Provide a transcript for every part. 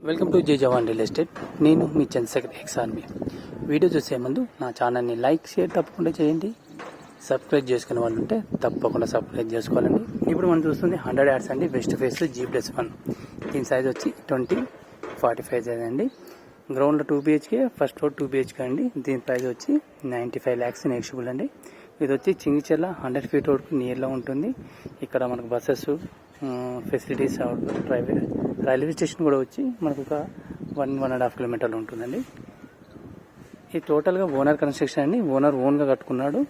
Welcome to జై జవాన్ real estate. నేను మీ Chandrasekhar ఎక్సాన్వి. Video చూసే ముందు నా ఛానల్ని లైక్ షేర్ తప్పకుండా చేయండి. సబ్స్క్రైబ్ చేసుకునే వాళ్ళు ఉంటే తప్పకుండా సబ్స్క్రైబ్ చేసుకోవాలండి. ఇప్పుడు మనం చూస్తుంది 100 yards అండి, వెస్ట్ ఫేస్ G+1. దీని సైజ్ వచ్చి 2045 సైజ్ అండి. గ్రౌండ్లో 2 BHK, ఫస్ట్ ఫ్లోర్ 2 BHK అండి. దీని ప్రైస్ వచ్చి 95 lakhs నెగిషియబుల్ అండి. ఇది వచ్చి చింగిచెర్ల 100 feet రోడ్కు నియర్లో ఉంటుంది. ఇక్కడ మనకు బస్సెస్ ఫెసిలిటీస్ రైల్వే స్టేషన్ కూడా వచ్చి మనకు ఒక 1.5 kilometers ఉంటుందండి. ఇది టోటల్గా ఓనర్ కన్స్ట్రక్షన్ అండి. ఓనర్ ఓన్గా కట్టుకున్నాడు.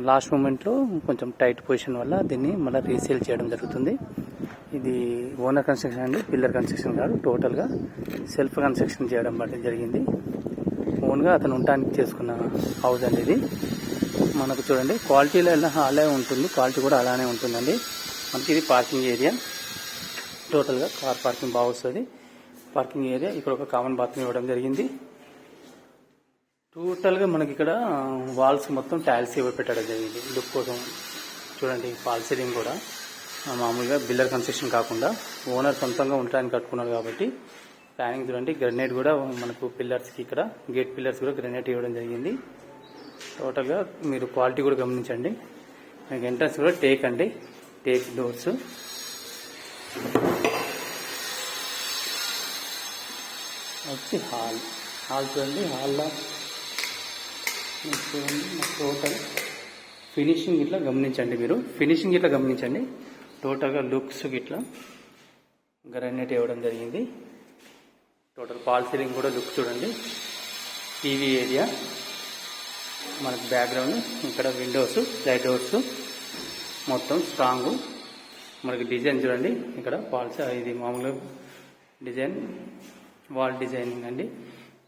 లాస్ట్ మూమెంట్లో కొంచెం టైట్ పొజిషన్ వల్ల దీన్ని మళ్ళీ రీసేల్ చేయడం జరుగుతుంది. ఇది ఓనర్ కన్స్ట్రక్షన్ అండి, పిల్లర్ కన్స్ట్రక్షన్ కాదు. టోటల్గా సెల్ఫ్ కన్స్ట్రక్షన్ చేయడం జరిగింది. ఓన్గా అతను ఉండటానికి చేసుకున్న హౌస్ అండి ఇది. మనకు చూడండి క్వాలిటీలో అలాగే ఉంటుంది, క్వాలిటీ కూడా అలానే ఉంటుందండి. మనకి ఇది పార్కింగ్ ఏరియా, టోటల్గా కార్ పార్కింగ్ బాగా వస్తుంది. పార్కింగ్ ఏరియా ఇక్కడ ఒక కామన్ బాత్రూమ్ ఇవ్వడం జరిగింది. టోటల్గా మనకి ఇక్కడ వాల్స్ మొత్తం టైల్స్ పెట్టడం జరిగింది లుక్ కోసం. చూడండి ఫాల్ సీలింగ్ కూడా మామూలుగా బిల్డర్ కన్స్ట్రక్షన్ కాకుండా ఓనర్ సొంతంగా ఉండడానికి కట్టుకున్నారు కాబట్టి ప్లానింగ్ చూడండి. గ్రెనేట్ కూడా మనకు పిల్లర్స్కి ఇక్కడ గేట్ పిల్లర్స్ కూడా గ్రెనేట్ ఇవ్వడం జరిగింది. టోటల్గా మీరు క్వాలిటీ కూడా గమనించండి. మీకు ఎంట్రన్స్ కూడా టేక్ అండి, టేక్ డోర్స్. వచ్చి హాల్ చూడండి. హాల్లో చూడండి టోటల్ ఫినిషింగ్ ఇట్లా గమనించండి. మీరు ఫినిషింగ్ ఇట్లా గమనించండి. టోటల్గా లుక్స్ ఇట్లా గ్రానైట్ ఇవ్వడం జరిగింది. టోటల్ ఫాల్ సీలింగ్ కూడా లుక్ చూడండి. టీవీ ఏరియా మనకు బ్యాక్గ్రౌండ్, ఇక్కడ విండోస్, సైడ్ డోర్స్ మొత్తం స్ట్రాంగ్. మనకి డిజైన్ చూడండి. ఇక్కడ వాల్స్ ఇది మామూలుగా డిజైన్, వాల్ డిజైనింగ్ అండి.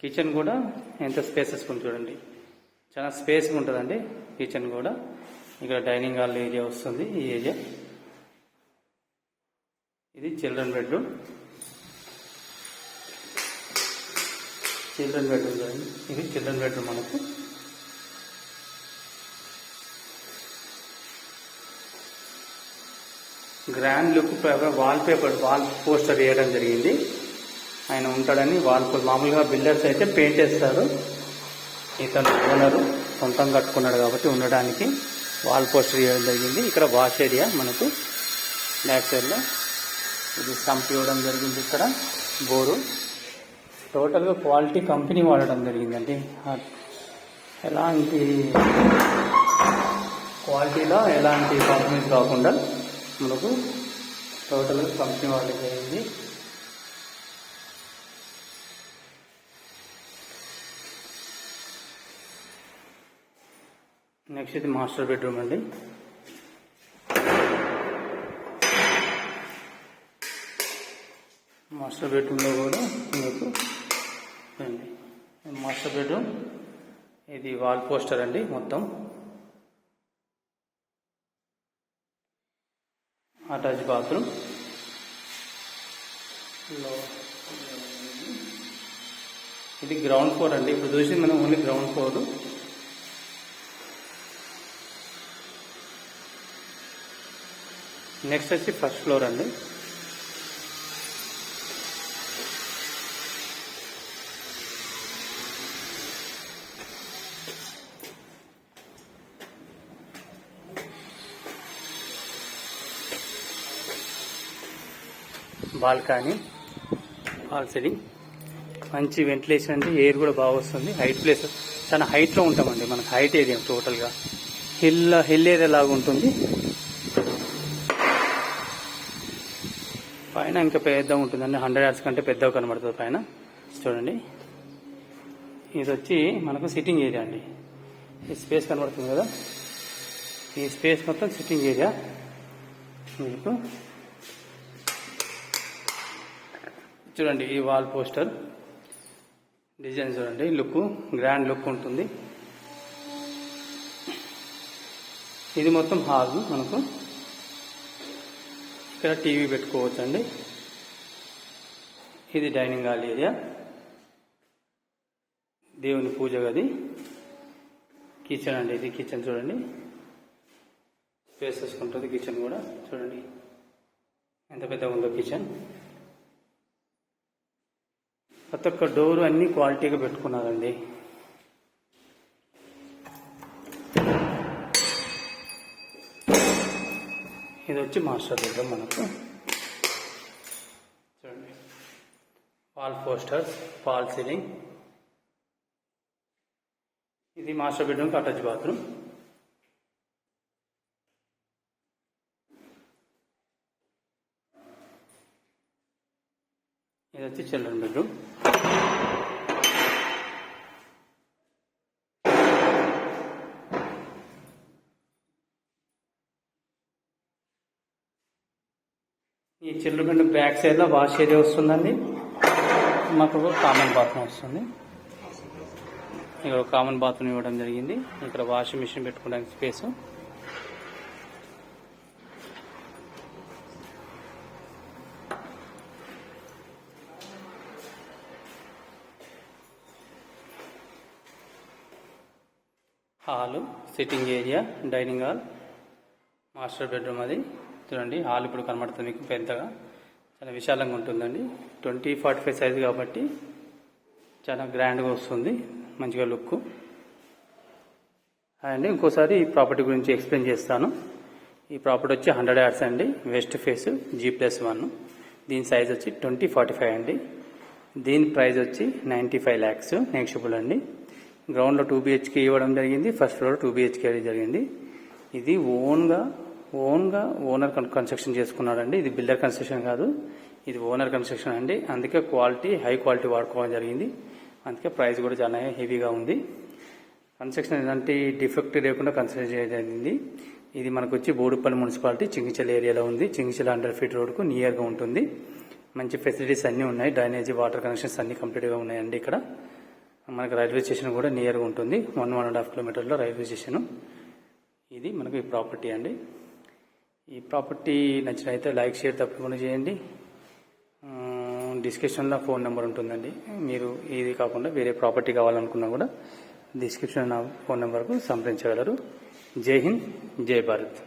కిచెన్ కూడా ఎంత స్పేసెస్ ఉంది చూడండి, చాలా స్పేస్గా ఉంటుందండి కిచెన్ కూడా. ఇక్కడ డైనింగ్ హాల్ ఏరియా వస్తుంది. ఈ ఏరియా ఇది చిల్డ్రన్ బెడ్రూమ్. చూడండి. ఇది చిల్డ్రన్ బెడ్రూమ్. మనకు గ్రాండ్ లుక్ వాల్ పోస్టర్ వేయడం జరిగింది. ఆయన ఉంటాడని మామూలుగా బిల్డర్స్ అయితే పెయింట్ వేస్తారు. ఇతను ఓనరు సొంతంగా కట్టుకున్నాడు కాబట్టి ఉండడానికి వాల్ పోస్టర్ వేయడం జరిగింది. ఇక్కడ వాష్ ఏరియా మనకు బ్యాక్ సైడ్లో ఇది సంప్ ఇవ్వడం జరిగింది. ఇక్కడ బోరు టోటల్గా క్వాలిటీ కంపెనీ వాడడం జరిగిందండి. ఎలాంటి క్వాలిటీలో ఎలాంటి కాంప్రమైజ్ కాకుండా మనకు టోటల్గా కంపెనీ వాడడం జరిగింది. నెక్స్ట్ ఇది మాస్టర్ బెడ్రూమ్ అండి. మాస్టర్ బెడ్రూమ్లో కూడా మీకు మాస్టర్ బెడ్రూమ్ ఇది వాల్ పోస్టర్ అండి. మొత్తం అటాచ్ బాత్రూమ్. ఇది గ్రౌండ్ ఫ్లోర్ అండి. ఇప్పుడు చూసి మనం ఓన్లీ గ్రౌండ్ ఫ్లోర్. నెక్స్ట్ వచ్చి ఫస్ట్ ఫ్లోర్ అండి. బాల్కనీ, ఫాల్ సీలింగ్, మంచి వెంటిలేషన్ అండి. ఎయిర్ కూడా బాగా వస్తుంది. హైట్ ప్లేస్, చాలా హైట్లో ఉంటామండి. మనకు హైట్ ఏరియా టోటల్గా హిల్ ఏరియా లాగా ఉంటుంది. పైన ఇంకా పెద్దగా ఉంటుందండి. 100 yards కంటే పెద్దగా కనబడుతుంది పైన. చూడండి ఇది వచ్చి మనకు సిట్టింగ్ ఏరియా అండి. ఈ స్పేస్ కనబడుతుంది కదా, ఈ స్పేస్ మొత్తం సిట్టింగ్ ఏరియా. మీకు చూడండి ఈ వాల్ పోస్టర్ డిజైన్ చూడండి. లుక్ గ్రాండ్ లుక్ ఉంటుంది. ఇది మొత్తం హాల్. మనకు ఇక్కడ టీవీ పెట్టుకోవచ్చు అండి. ఇది డైనింగ్ హాల్ ఏరియా, దేవుని పూజ గది. కిచెన్ అండి, ఇది కిచెన్ చూడండి. స్పేసెస్ ఉంటుంది కిచెన్ కూడా. చూడండి ఎంత పెద్దగా ఉందో కిచెన్. ప్రతి ఒక్క డోర్ అన్ని క్వాలిటీగా పెట్టుకున్నారండి. ఇది వచ్చి మాస్టర్ బెడ్రూమ్. మనకు చూడండి, వాల్ పోస్టర్స్, ఫాల్ సీలింగ్. ఇది మాస్టర్ బెడ్రూమ్, అటాచ్ బాత్రూమ్. ఇది వచ్చి చిల్డ్రన్ బెడ్రూమ్. ఈ చిల్డ్రన్ బెడ్రూమ్ బ్యాక్ సైడ్లో వాష్ ఏరియా వస్తుందండి. మాకు కామన్ బాత్రూమ్ వస్తుంది. ఇక్కడ కామన్ బాత్రూమ్ ఇవ్వడం జరిగింది. ఇక్కడ వాషింగ్ మిషన్ పెట్టుకోవడానికి space. Hall, sitting area, dining hall, master bedroom. అది చూడండి, హాల్ ఇప్పుడు కనబడుతుంది మీకు పెద్దగా, చాలా విశాలంగా ఉంటుందండి. 20-45 సైజు కాబట్టి చాలా గ్రాండ్గా వస్తుంది, మంచిగా లుక్. అండ్ ఇంకోసారి ఈ ప్రాపర్టీ గురించి ఎక్స్ప్లెయిన్ చేస్తాను. ఈ ప్రాపర్టీ వచ్చి 100 yards అండి, వెస్ట్ ఫేస్, G+1. దీని సైజ్ వచ్చి 20-45 అండి. దీని ప్రైస్ వచ్చి 95 lakhs, నెగోషియబుల్ అండి. గ్రౌండ్లో 2 BHK ఇవ్వడం జరిగింది, ఫస్ట్ ఫ్లోర్ 2 BHK జరిగింది. ఇది ఓన్గా ఓనర్ కన్స్ట్రక్షన్ చేసుకున్నాడండి. ఇది బిల్డర్ కన్స్ట్రక్షన్ కాదు, ఇది ఓనర్ కన్స్ట్రక్షన్ అండి. అందుకే హై క్వాలిటీ వాడుకోవడం జరిగింది. అందుకే ప్రైస్ కూడా చాలా హెవీగా ఉంది. కన్స్ట్రక్షన్ ఎలాంటి డిఫెక్ట్ లేకుండా కన్స్ట్రక్షన్ చేయడం జరిగింది. ఇది మనకు వచ్చి బోడుపల్లి మున్సిపాలిటీ చింగిచల్ ఏరియాలో ఉంది. చింగిచల్ 100 feet రోడ్కు నియర్గా ఉంటుంది. మంచి ఫెసిలిటీస్ అన్నీ ఉన్నాయి. డ్రైనేజీ, వాటర్ కనెక్షన్స్ అన్నీ కంప్లీట్గా ఉన్నాయండి. ఇక్కడ మనకు రైల్వే స్టేషన్ కూడా నియర్గా ఉంటుంది. 1.5 kilometers రైల్వే స్టేషను. ఇది మనకు ఈ ప్రాపర్టీ అండి. ఈ ప్రాపర్టీ నచ్చినైతే లైక్, షేర్ తప్పకుండా చేయండి. డిస్క్రిప్షన్లో ఫోన్ నెంబర్ ఉంటుందండి. మీరు ఇది కాకుండా వేరే ప్రాపర్టీ కావాలనుకున్నా కూడా డిస్క్రిప్షన్ ఫోన్ నెంబర్కు సంప్రదించగలరు. జై హింద్, జై భారత్.